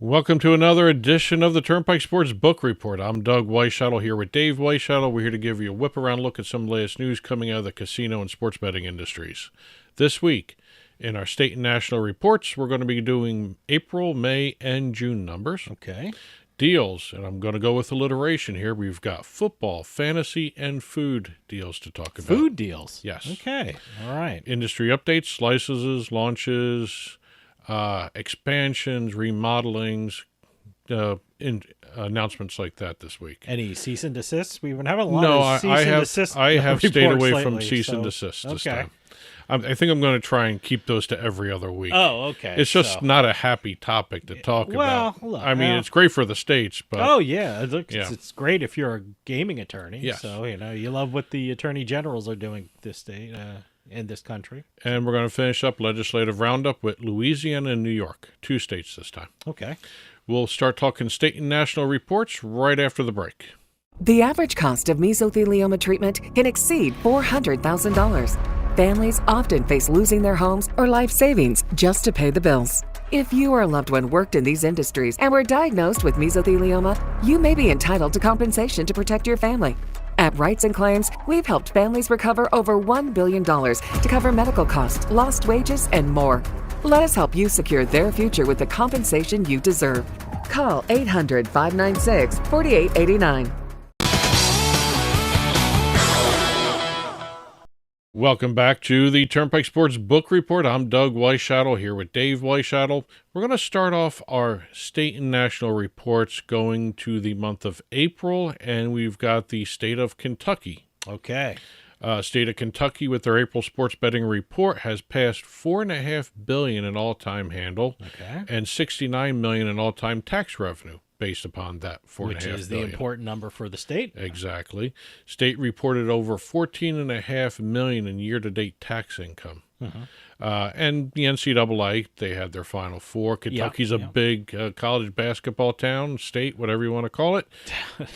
Welcome to another edition of the Turnpike Sports Book Report. I'm Doug Weischadle here with Dave Weischadle. We're here to give you a whip-around look at some of the latest news coming out of the casino and sports betting industries. This week, in our state and national reports, we're going to be doing April, May, and June numbers. Okay. Deals, and I'm going to go with alliteration here. We've got football, fantasy, and food deals to talk about. Food deals? Yes. Okay. All right. Industry updates, licenses, launches, expansions, remodelings, announcements like that this week. Any cease and desists? We've been having a lot of cease and desist I have stayed away lately, from cease and desist this okay. time. I think I'm going to try and keep those to every other week. Oh, okay. It's just not a happy topic to talk about. Look, I mean, it's great for the states, but it's great if you're a gaming attorney. Yes. So you love what the attorney generals are doing this state. In this country. And we're going to finish up legislative roundup with Louisiana and New York, 2 states this time. Okay. We'll start talking state and national reports right after the break. The average cost of mesothelioma treatment can exceed $400,000. Families often face losing their homes or life savings just to pay the bills. If you or a loved one worked in these industries and were diagnosed with mesothelioma, you may be entitled to compensation to protect your family. At Rights and Claims, we've helped families recover over $1 billion to cover medical costs, lost wages, and more. Let us help you secure their future with the compensation you deserve. Call 800-596-4889. Welcome back to the Turnpike Sports Book Report. I'm Doug Weischadle here with Dave Weischadle. We're going to start off our state and national reports going to the month of April, and we've got the state of Kentucky. Okay. State of Kentucky, with their April sports betting report, has passed $4.5 billion in all-time handle and $69 million in all-time tax revenue. Based upon that $4.5 billion. Which is the important number for the state. Exactly. State reported over $14.5 million in year-to-date tax income. And the NCAA, they had their Final Four. Kentucky's a big college basketball town, state, whatever you want to call it.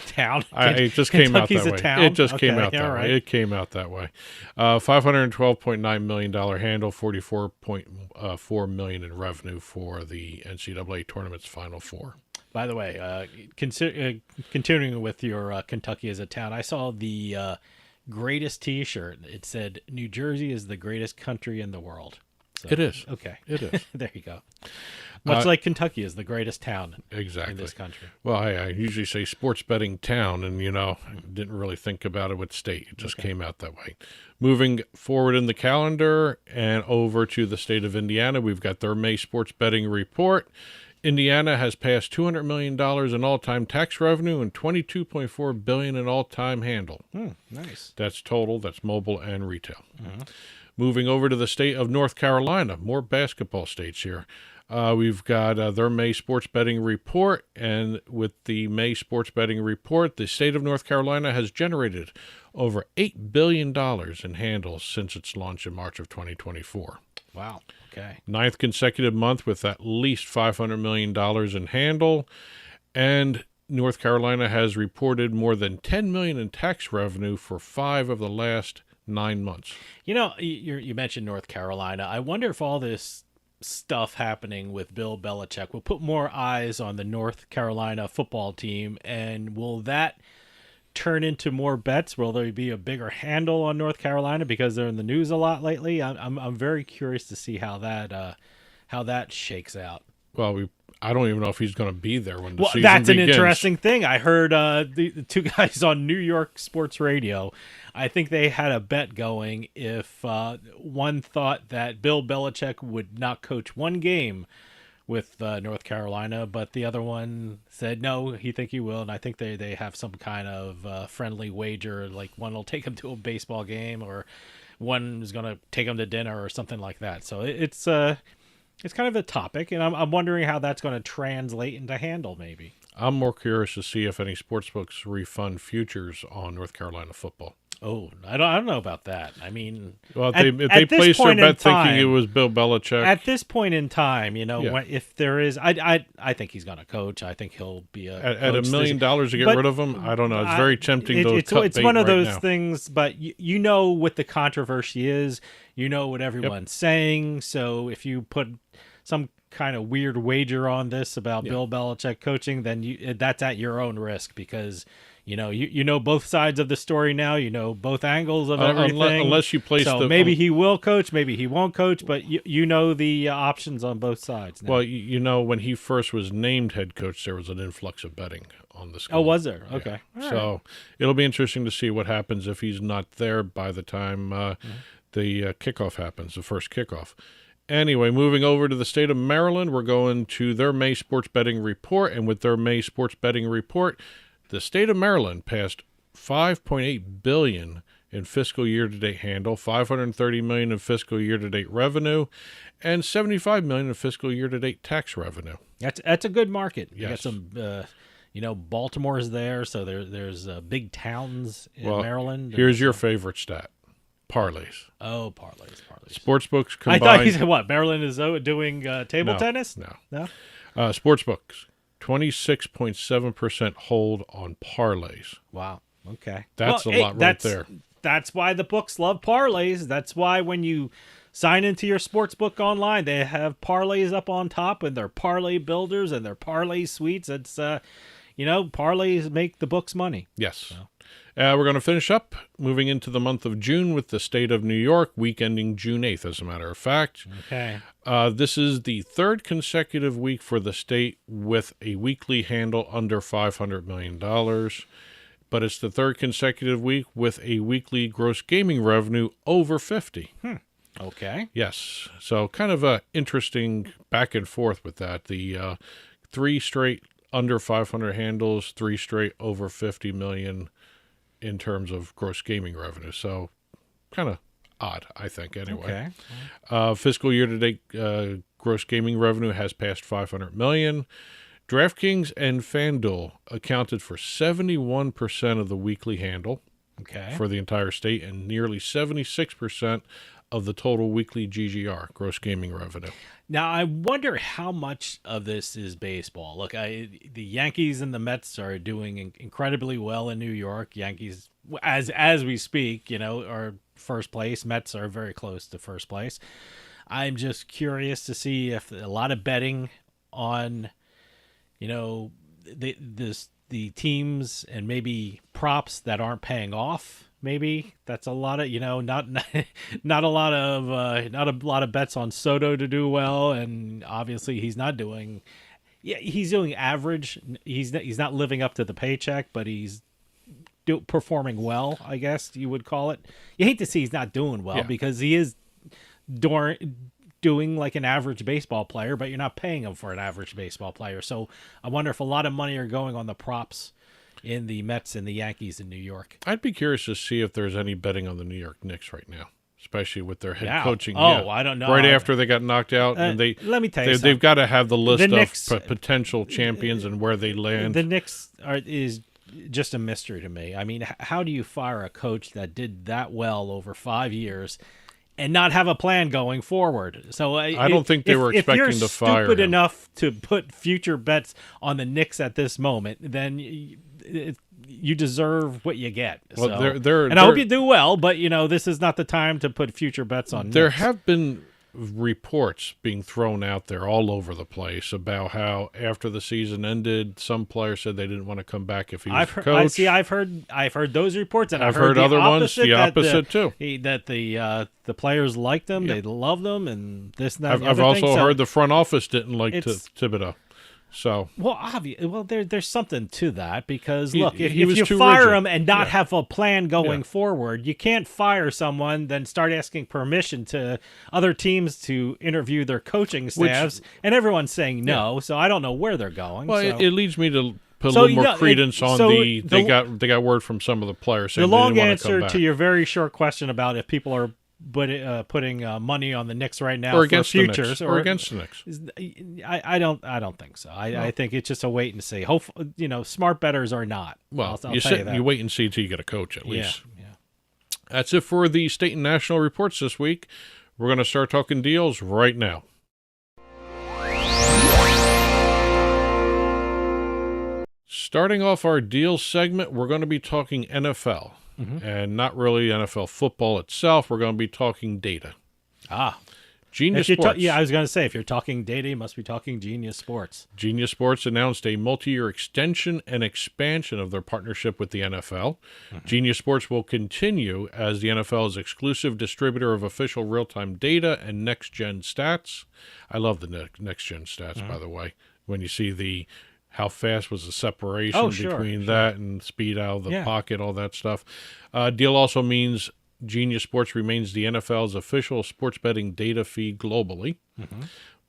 Town. It just came out that way. Town? It just came out that right. way. It came out that way. $512.9 million handle, $44.4 million in revenue for the NCAA tournament's Final Four. By the way, continuing with your Kentucky as a town, I saw the greatest T-shirt. It said, "New Jersey is the greatest country in the world." So, it is. Okay. It is. There you go. Much like Kentucky is the greatest town exactly in this country. Well, I usually say sports betting town, and, I didn't really think about it with state. It just came out that way. Moving forward in the calendar and over to the state of Indiana, we've got their May sports betting report. Indiana has passed $200 million in all-time tax revenue and $22.4 billion in all-time handle. Nice. That's total. That's mobile and retail. Moving over to the state of North Carolina, more basketball states here. We've got their May sports betting report, and with the May sports betting report, the state of North Carolina has generated over $8 billion in handles since its launch in March of 2024. Wow. Okay. 9th consecutive month with at least $500 million in handle, and North Carolina has reported more than $10 million in tax revenue for 5 of the last 9 months. You mentioned North Carolina. I wonder if all this stuff happening with Bill Belichick will put more eyes on the North Carolina football team, and will that turn into more bets? Will there be a bigger handle on North Carolina because they're in the news a lot lately? I'm very curious to see how that shakes out. Well, I don't even know if he's going to be there when the season that's begins. An interesting thing. I heard the 2 guys on New York sports radio. I think they had a bet going if one thought that Bill Belichick would not coach one game with North Carolina, but the other one said no, he think he will, and I think they have some kind of friendly wager, like one will take him to a baseball game or one is going to take him to dinner or something like that. So it's kind of a topic, and I'm wondering how that's going to translate into handle maybe. I'm more curious to see if any sportsbooks refund futures on North Carolina football. Oh, I don't know about that. I mean, well, if they placed their bet thinking it was Bill Belichick. At this point in time, if there is, I think he's going to coach. I think he'll be at $1 million to get rid of him. I don't know. It's very tempting to cut It's bait one of those now. things, but you know what the controversy is. You know what everyone's saying. So if you put some kind of weird wager on this about Bill Belichick coaching, then that's at your own risk, because you know both sides of the story now. You know both angles of everything. Unless you place maybe he will coach, maybe he won't coach, but you know the options on both sides now. Well, you know, when he first was named head coach, there was an influx of betting on the school. Oh, was there? Okay. Yeah. So it'll be interesting to see what happens if he's not there by the time the kickoff happens, the first kickoff. Anyway, moving over to the state of Maryland, we're going to their May sports betting report, and with their May sports betting report, the state of Maryland passed $5.8 billion in fiscal year-to-date handle, $530 million in fiscal year-to-date revenue, and $75 million in fiscal year-to-date tax revenue. That's a good market. Yes. You got some, Baltimore's there, so there's big towns in Maryland. Here's your favorite stat. Parlays. Oh, parlays. Sportsbooks combined. I thought you said what? Maryland is doing table tennis? No. Sportsbooks, 26.7% hold on parlays. Wow. Okay. That's a lot right there. That's why the books love parlays. That's why when you sign into your sportsbook online, they have parlays up on top, and their parlay builders and their parlay suites. It's parlays make the books money. Yes. So. We're going to finish up moving into the month of June with the state of New York, week ending June 8th, as a matter of fact. Okay. This is the third consecutive week for the state with a weekly handle under $500 million, but it's the third consecutive week with a weekly gross gaming revenue over 50. Okay. Yes. So kind of a interesting back and forth with that. The 3 straight under 500 handles, 3 straight over 50 million in terms of gross gaming revenue. So kind of odd, I think, anyway. Okay. Fiscal year-to-date gross gaming revenue has passed $500 million. DraftKings and FanDuel accounted for 71% of the weekly handle for the entire state, and nearly 76% of the total weekly GGR, gross gaming revenue. Now, I wonder how much of this is baseball. Look, the Yankees and the Mets are doing incredibly well in New York. Yankees, as we speak, are first place. Mets are very close to first place. I'm just curious to see if a lot of betting on, the teams and maybe props that aren't paying off. Maybe that's a lot of, not a lot of bets on Soto to do well, and obviously he's not doing. Yeah, he's doing average. He's not living up to the paycheck, but he's performing well, I guess you would call it. You hate to see he's not doing well because he is doing like an average baseball player, but you're not paying him for an average baseball player. So I wonder if a lot of money are going on the props in the Mets and the Yankees in New York. I'd be curious to see if there's any betting on the New York Knicks right now, especially with their head coaching. Oh, I don't know. Right after they got knocked out, and let me tell you something. They've got to have the list of potential champions and where they land. The Knicks is just a mystery to me. I mean, how do you fire a coach that did that well over 5 years and not have a plan going forward? So I don't think they were expecting to fire him. If you're stupid enough to put future bets on the Knicks at this moment, then you deserve what you get. Well, and I hope you do well, but this is not the time to put future bets on. There Knicks. have been reports being thrown out there all over the place about how after the season ended, some players said they didn't want to come back if he was coach. I've heard those reports, and I've heard other ones the opposite too. That the players liked them, they loved them, and this and that. I've also heard the front office didn't like Thibodeau. So there's something to that, because look, if he was you too fire rigid. him and not have a plan going forward, you can't fire someone then start asking permission to other teams to interview their coaching staffs, and everyone's saying no. So I don't know where they're going. Well, it leads me to put a little more credence on they got word from some of the players saying the long they didn't want to come answer back. to your very short question about if people are putting money on the Knicks right now or against for futures or against the Knicks. I don't think so. I think it's just a wait and see. Hopefully, smart bettors are not. Well, I'll tell you that. You wait and see until you get a coach at least. Yeah. That's it for the state and national reports this week. We're going to start talking deals right now. Starting off our deals segment, we're going to be talking NFL. And not really NFL football itself. We're going to be talking data. Genius Sports. I was going to say, if you're talking data, you must be talking Genius Sports. Genius Sports announced a multi-year extension and expansion of their partnership with the NFL. Genius Sports will continue as the NFL's exclusive distributor of official real-time data and next-gen stats. I love the next-gen stats, by the way. When you see how fast was the separation between that and speed out of the pocket, all that stuff. Deal also means Genius Sports remains the NFL's official sports betting data feed globally.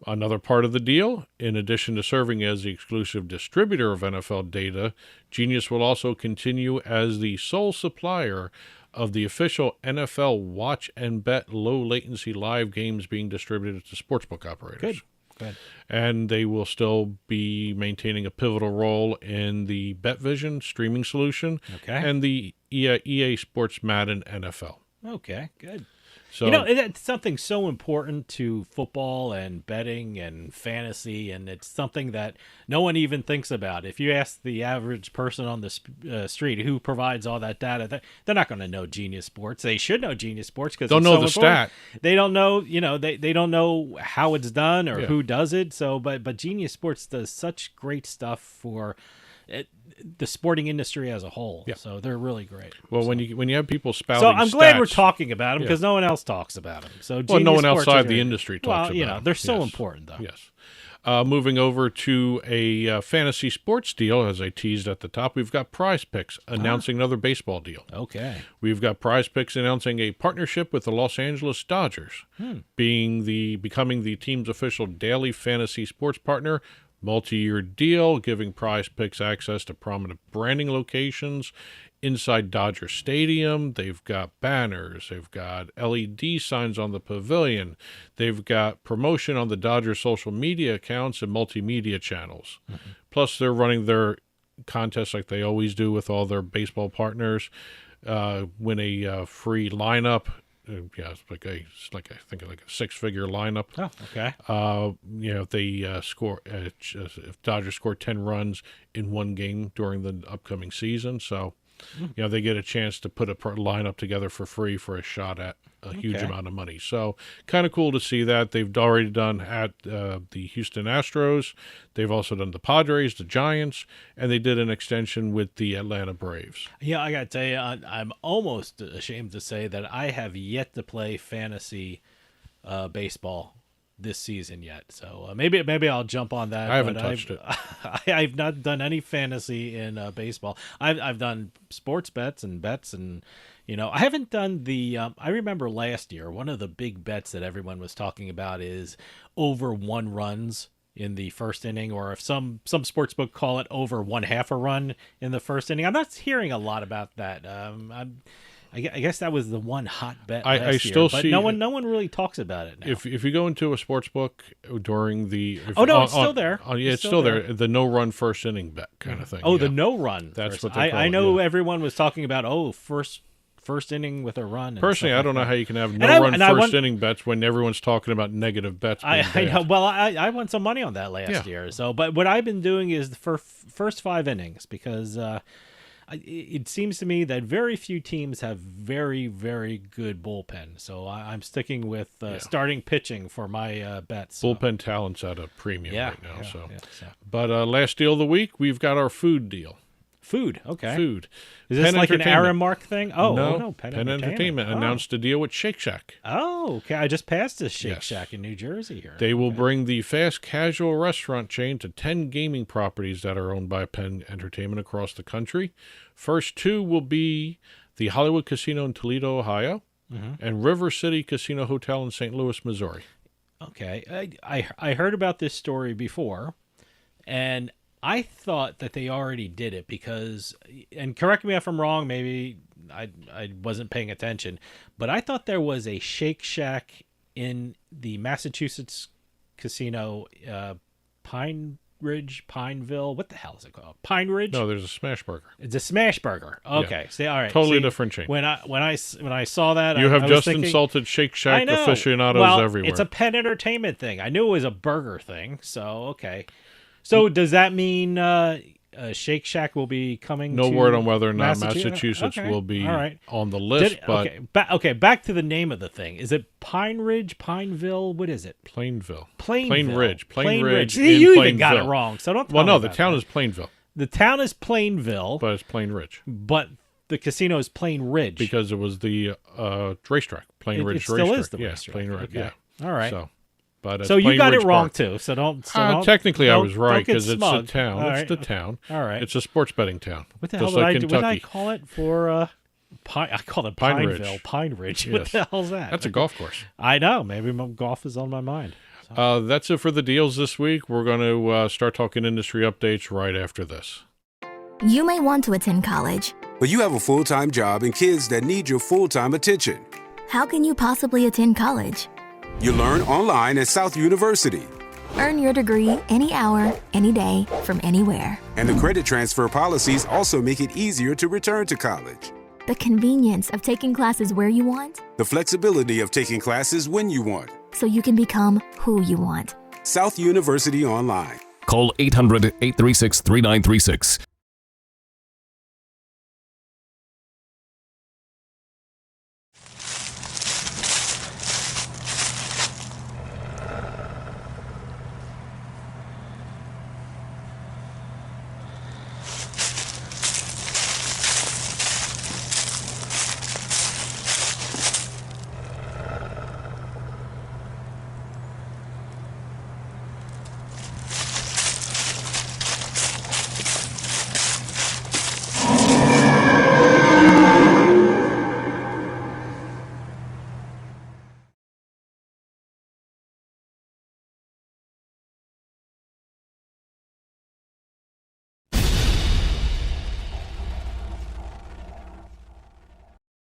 Another part of the deal, in addition to serving as the exclusive distributor of NFL data, Genius will also continue as the sole supplier of the official NFL watch and bet low latency live games being distributed to sportsbook operators. Good. And they will still be maintaining a pivotal role in the BetVision streaming solution and the EA Sports Madden NFL. Okay, good. So, it's something so important to football and betting and fantasy, and it's something that no one even thinks about. If you ask the average person on the street who provides all that data, they're not going to know Genius Sports. They should know Genius Sports because don't know the stat. They don't know, they don't know how it's done or who does it. So, but Genius Sports does such great stuff for the sporting industry as a whole. So they're really great. Well, when you have people spouting so I'm stats, glad we're talking about them because no one else talks about them. So no one Sports outside the industry talks about them. They're so important though. Yes. Moving over to a fantasy sports deal, as I teased at the top, we've got PrizePicks announcing another baseball deal. Okay. We've got PrizePicks announcing a partnership with the Los Angeles Dodgers, becoming the team's official daily fantasy sports partner. Multi-year deal, giving PrizePicks access to prominent branding locations inside Dodger Stadium. They've got banners. They've got LED signs on the pavilion. They've got promotion on the Dodger social media accounts and multimedia channels. Plus, they're running their contests like they always do with all their baseball partners. Win a free lineup. It's like I think a 6-figure lineup. Oh, okay. If they score, if Dodgers score 10 runs in one game during the upcoming season, so they get a chance to put a lineup together for free for a shot at a huge amount of money. So kind of cool to see that. They've already done at the Houston Astros. They've also done the Padres, the Giants, and they did an extension with the Atlanta Braves. Yeah, I got to tell you, I'm almost ashamed to say that I have yet to play fantasy baseball this season yet. So maybe I'll jump on that. I haven't touched it. I've not done any fantasy in baseball. I've done sports bets, and I haven't done the. I remember last year one of the big bets that everyone was talking about is over 1 runs in the first inning, or if some sportsbook call it over 1/2 a run in the first inning. I'm not hearing a lot about that. I guess that was the one hot bet last year, still but see no one really talks about it now. If you go into a sports book during the it's still there. It's still there. The no run first inning bet kind of thing. The no run. That's first. what they call I it, know everyone was talking about first inning with a run. Personally, I don't know how you can have no-run first-inning bets when everyone's talking about negative bets. I know. Well, I won some money on that last year. So, but what I've been doing is the first 5 innings because it seems to me that very few teams have very, very good bullpen. So I'm sticking with starting pitching for my bets. Bullpen talent's at a premium right now. But last deal of the week, we've got our food deal. Food, okay. Food. Is this like an Aramark thing? No, Penn Entertainment announced a deal with Shake Shack. Oh, okay. I just passed this Shake Shack in New Jersey here. They will bring the fast casual restaurant chain to 10 gaming properties that are owned by Penn Entertainment across the country. First 2 will be the Hollywood Casino in Toledo, Ohio, and River City Casino Hotel in St. Louis, Missouri. Okay. I heard about this story before, and I thought that they already did it because, and correct me if I'm wrong, maybe I wasn't paying attention, but I thought there was a Shake Shack in the Massachusetts casino, Pineville. What the hell is it called? Pine Ridge? No, there's a Smash Burger. It's a Smash Burger. Okay, see, all right, totally different chain. When I saw that, you have I just thinking, insulted Shake Shack aficionados everywhere. It's a Penn Entertainment thing. I knew it was a burger thing, so okay. So does that mean Shake Shack will be coming. No to word on whether or not Massachusetts will be All right. on the list. But back to the name of the thing. Is it Pine Ridge, Pineville? What is it? Plainville. Plainville. Plain Ridge. See, you even got it wrong. So don't. Well, no, the town is Plainville. The town is Plainville, But it's Plain Ridge. but the casino is Plain Ridge Because it was the racetrack. Plain Ridge it still racetrack. is the racetrack. Plain Ridge. Okay. Yeah. All right. So, but it's So you Plain got Ridge it wrong Park. too. So don't. Technically, I was don't right get because it's the smug. town. All It's right. the town. All right. It's a sports betting town. What the hell just did like I do? What did I Kentucky. call it for? I call it Pine Ridge. Pineville. Pine Ridge. What Yes. the hell's that? That's a golf course. I know. Maybe golf is on my mind. That's it for the deals this week. We're going to start talking industry updates right after this. You may want to attend college. But you have a full-time job and kids that need your full-time attention. How can you possibly attend college? You learn online at South University. Earn your degree any hour, any day, from anywhere. And the credit transfer policies also make it easier to return to college. The convenience of taking classes where you want, The flexibility of taking classes when you want. so you can become who you want. South University Online. Call 800-836-3936.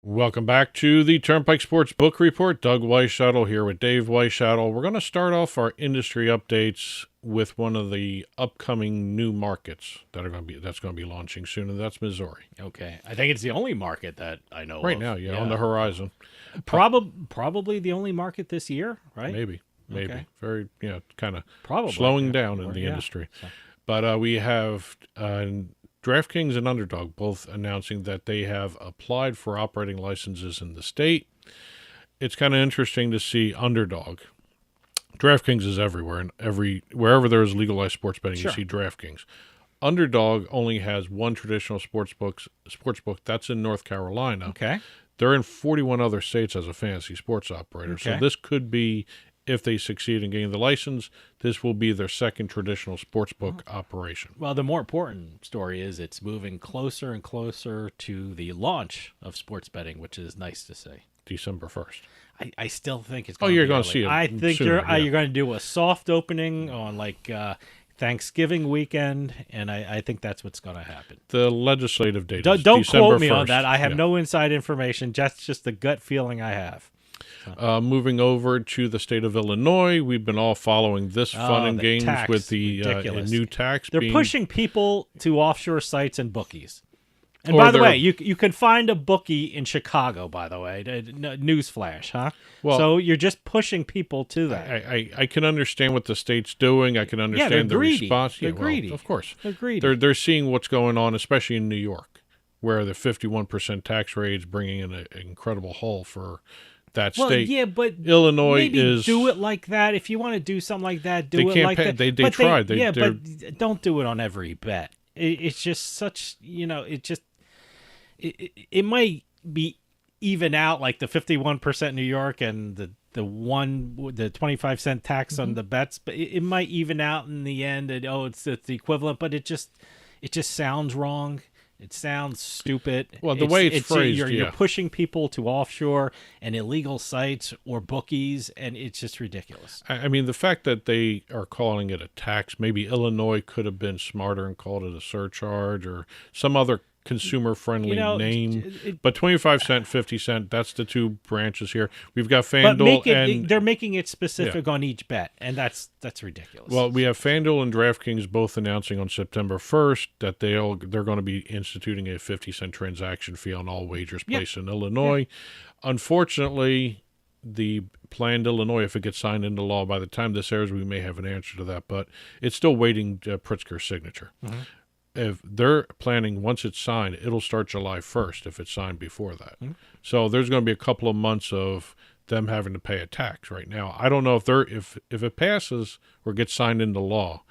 Welcome back to the Turnpike Sports Book Report. Doug Weischadle here with Dave Weischadle. We're going to start off our industry updates with one of the upcoming new markets that's going to be launching soon, and that's Missouri. Okay. I think it's the only market that I know Right of. now, on the horizon. Probably the only market this year, right? Maybe. Okay. Very, kind of Probably. slowing down in Or- the yeah. industry. But we have DraftKings and Underdog both announcing that they have applied for operating licenses in the state. It's kind of interesting to see Underdog. DraftKings is everywhere, and wherever there is legalized sports betting, Sure. you see DraftKings. Underdog only has one traditional sports book. That's in North Carolina. Okay. They're in 41 other states as a fantasy sports operator. So Okay. this could be, if they succeed in getting the license, this will be their second traditional sports book operation. Well, the more important story is it's moving closer and closer to the launch of sports betting, which is nice to see. December 1st. I still think it's. Oh, you're going gonna see it I think sooner, yeah. you're going to do a soft opening on Thanksgiving weekend, and I think that's what's going to happen. The legislative date Don't is December quote me 1st. on that. I have Yeah. no inside information. That's just the gut feeling I have. Moving over to the state of Illinois, we've been all following this fun and the games tax. with the Ridiculous. new tax. They're being, pushing people to offshore sites and bookies. And Or by the they're- way, you can find a bookie in Chicago, by the way. Newsflash, huh? Well- So you're just pushing people to that. I can understand what the state's doing. I can understand the greedy. response. They're well, greedy. of course. They're greedy. They're seeing what's going on, especially in New York, where the 51% tax rate is bringing in an incredible haul for that Well, state. yeah, but Illinois maybe is do it like that. If you want to do something like that, do They it can't like pay- that. they But tried. They- yeah, they're- but don't do it on every bet. It's just such, it might be even out like the 51% New York and the 25-cent tax on the bets, but it might even out in the end. And it's the equivalent, but it just sounds wrong. It sounds stupid. Well, the way it's phrased, you're yeah. pushing people to offshore and illegal sites or bookies, and it's just ridiculous. I mean, the fact that they are calling it a tax, maybe Illinois could have been smarter and called it a surcharge or some other consumer-friendly name. But 25 cent, 50 cent, that's the two branches here. We've got But FanDuel they're making it specific on each bet, and that's ridiculous. Well, we have FanDuel and DraftKings both announcing on September 1st that they're going to be instituting a 50-cent transaction fee on all wagers placed in Illinois. Unfortunately, the planned Illinois, if it gets signed into law by the time this airs, we may have an answer to that, but it's still waiting Pritzker's signature. if they're planning, once it's signed, it'll start July 1st if it's signed before that. So there's going to be a couple of months of them having to pay a tax right now. I don't know if it passes or gets signed into law.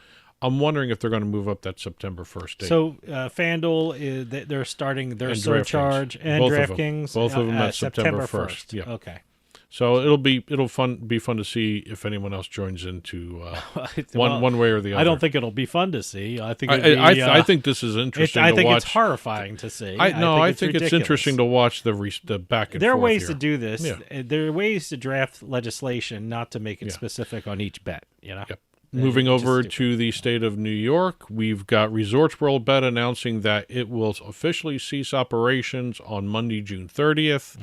I'm wondering if they're going to move up that September 1st date. So FanDuel, they're starting their And surcharge DraftKings. and Both of them. Both Both of them at September 1st. Yeah. Okay. So it'll be fun to see if anyone else joins into one way or the other. I don't think it'll be fun to see. I think I think this is interesting. I to think watch. it's horrifying to see. I think it's ridiculous. interesting to watch the back and forth. There are ways here. to do this. Yeah. There are ways to draft legislation not to make it specific on each bet. Yep. Moving over to the state of New York, we've got Resorts World Bet announcing that it will officially cease operations on Monday, June 30th.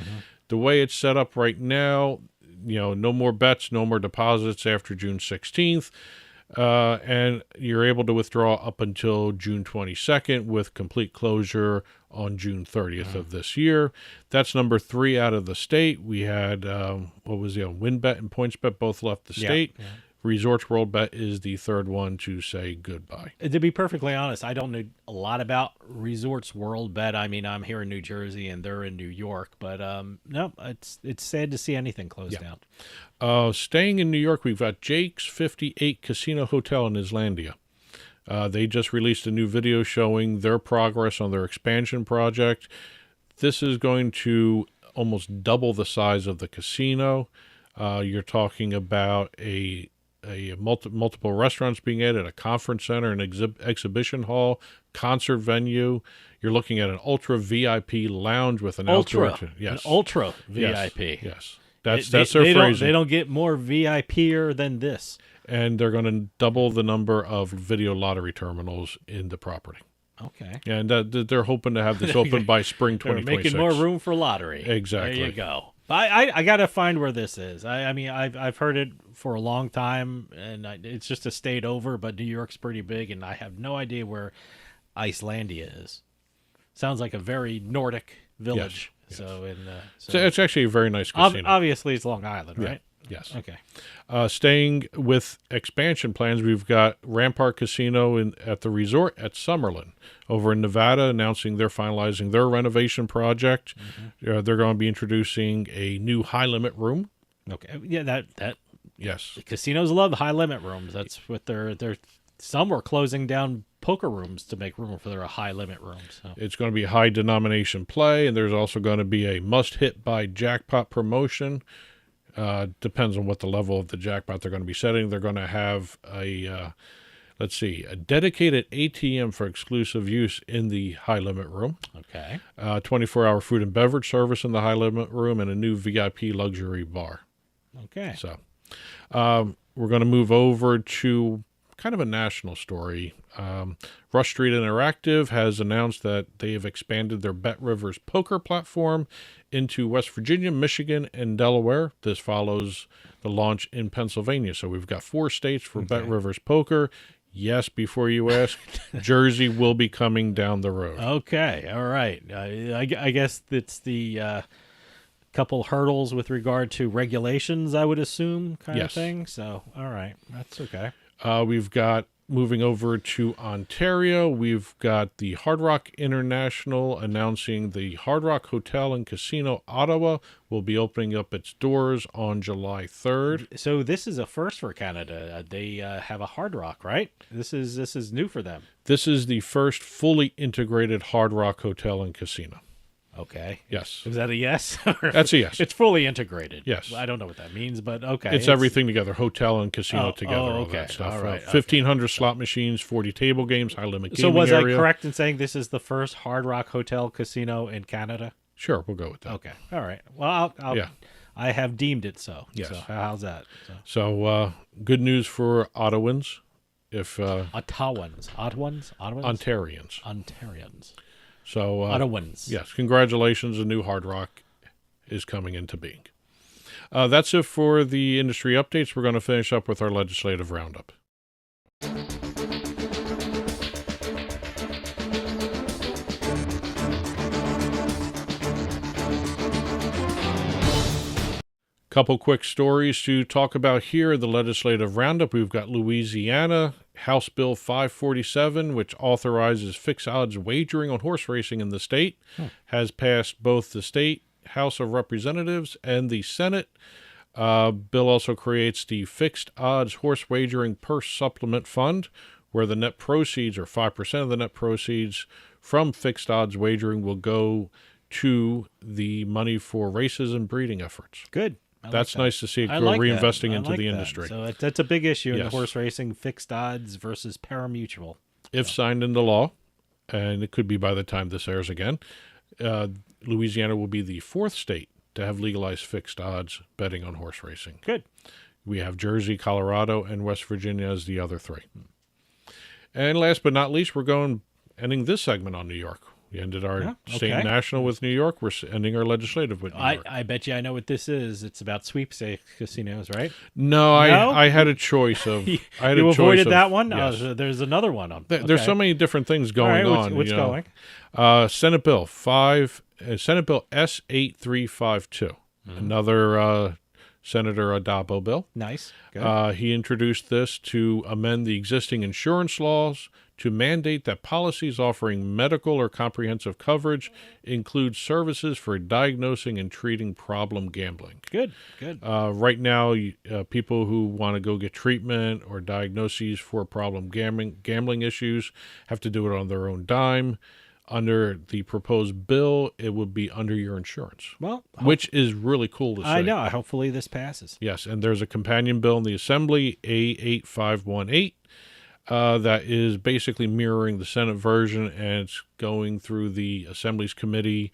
The way it's set up right now, no more bets, no more deposits after June 16th. And you're able to withdraw up until June 22nd with complete closure on June 30th of this year. That's number 3 out of the state. We had, WinBet and PointsBet both left the state. Yeah. Resorts World Bet is the third one to say goodbye. To be perfectly honest, I don't know a lot about Resorts World Bet. I mean, I'm here in New Jersey and they're in New York, but no, it's sad to see anything closed down. Staying in New York, we've got Jake's 58 Casino Hotel in Islandia. They just released a new video showing their progress on their expansion project. This is going to almost double the size of the casino. You're talking about multiple restaurants being added, a conference center, an exhibition hall, concert venue. You're looking at an ultra VIP lounge with an outdoor. Yes, an ultra VIP. Yes. That's their phrasing. They don't get more VIPer than this. And they're going to double the number of video lottery terminals in the property. Okay. And they're hoping to have this open by spring 2026. Making more room for lottery. Exactly. There you go. I got to find where this is. I mean, I've heard it for a long time, and it's just a state over, but New York's pretty big, and I have no idea where Icelandia is. Sounds like a very Nordic village. Yes. So it's actually a very nice casino. Obviously, it's Long Island, right? Yes. Okay. Staying with expansion plans, we've got Rampart Casino at the resort at Summerlin over in Nevada, announcing they're finalizing their renovation project. They're going to be introducing a new high-limit room. Okay. Yeah, that yes. Casinos love high limit rooms. That's what they're some were closing down poker rooms to make room for their high limit rooms. So. It's going to be high denomination play, and there's also going to be a must hit by jackpot promotion. Depends on what the level of the jackpot they're going to be setting. They're going to have a dedicated ATM for exclusive use in the high limit room. Okay. 24-hour food and beverage service in the high limit room, and a new VIP luxury bar. Okay. So we're going to move over to kind of a national story. Rush Street Interactive has announced that they have expanded their Bet Rivers poker platform into West Virginia, Michigan, and Delaware. This follows the launch in Pennsylvania. So we've got 4 states for Bet Rivers poker. Yes, before you ask, Jersey will be coming down the road. Okay, all right. I guess it's the couple hurdles with regard to regulations, I would assume, kind of thing. So, all right, that's okay. We've got, moving over to Ontario, we've got the Hard Rock International announcing the Hard Rock Hotel and Casino Ottawa will be opening up its doors on July 3rd. So this is a first for Canada. They have a Hard Rock, right? This is new for them. This is the first fully integrated Hard Rock Hotel and Casino. Okay. Yes. Is that a yes? That's a yes. It's fully integrated. Yes. I don't know what that means, but okay. It's everything together, hotel and casino together, all that stuff. All right. 1,500 slot machines, 40 table games, high-limit gaming So was area. I correct in saying this is the first Hard Rock Hotel Casino in Canada? Sure, we'll go with that. Okay. All right. Well, I have deemed it so. Yes. So how's that? So good news for Ottawans. Ottawans. Ontarians. So Ottawans. Yes, congratulations. A new Hard Rock is coming into being. That's it for the industry updates. We're going to finish up with our legislative roundup. Couple quick stories to talk about here. The legislative roundup. We've got Louisiana, House Bill 547, which authorizes fixed odds wagering on horse racing in the state, has passed both the state House of Representatives and the Senate. Bill also creates the Fixed Odds Horse Wagering Purse Supplement Fund, where the net proceeds, or 5% of the net proceeds from fixed odds wagering, will go to the money for races and breeding efforts. Good. That's nice to see it go reinvesting into the industry. So that's a big issue in the horse racing, fixed odds versus pari-mutuel. If signed into law, and it could be by the time this airs again, Louisiana will be the 4th state to have legalized fixed odds betting on horse racing. Good. We have Jersey, Colorado, and West Virginia as the other 3. And last but not least, we're ending this segment on New York. We ended our state and national with New York. We're ending our legislative with New York. I bet you I know what this is. It's about sweepstakes casinos, right? No? I had a choice of. You avoided that one? Yes. There's another one. There's so many different things going on. What's going? Senate Bill S8352. Another Senator Addabbo bill. Nice. Good. He introduced this to amend the existing insurance laws to mandate that policies offering medical or comprehensive coverage include services for diagnosing and treating problem gambling. Good. Right now, people who want to go get treatment or diagnoses for problem gambling issues have to do it on their own dime. Under the proposed bill, it would be under your insurance, which is really cool to see. I know. Hopefully this passes. Yes, and there's a companion bill in the Assembly, A8518, that is basically mirroring the Senate version, and it's going through the Assembly's Committee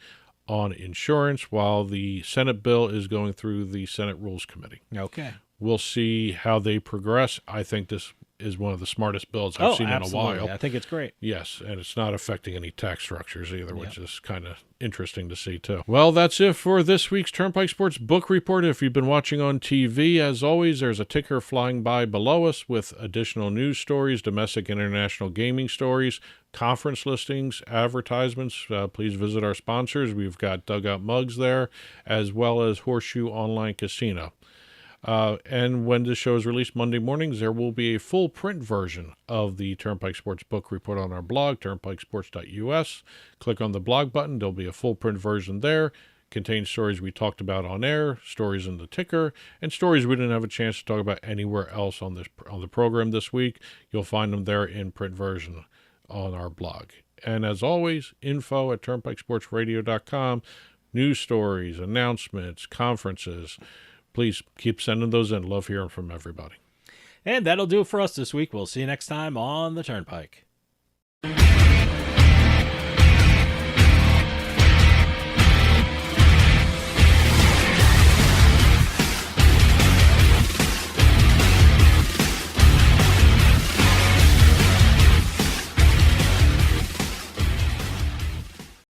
on Insurance, while the Senate bill is going through the Senate Rules Committee. Okay. We'll see how they progress. I think this is one of the smartest bills I've seen absolutely. in a while. I think it's great. Yes, and it's not affecting any tax structures either, which is kind of interesting to see too. Well, that's it for this week's Turnpike Sports Book Report. If you've been watching on TV, as always, there's a ticker flying by below us with additional news stories, domestic and international gaming stories, conference listings, advertisements. Please visit our sponsors. We've got Dugout Mugs there, as well as Horseshoe Online Casino. And when this show is released Monday mornings, there will be a full print version of the Turnpike Sports Book Report on our blog, turnpikesports.us. Click on the blog button. There'll be a full print version there. Contains stories we talked about on air, stories in the ticker, and stories we didn't have a chance to talk about anywhere else on the program this week. You'll find them there in print version on our blog. And as always, info@turnpikesportsradio.com. News stories, announcements, conferences. Please keep sending those in. Love hearing from everybody. And that'll do it for us this week. We'll see you next time on the Turnpike.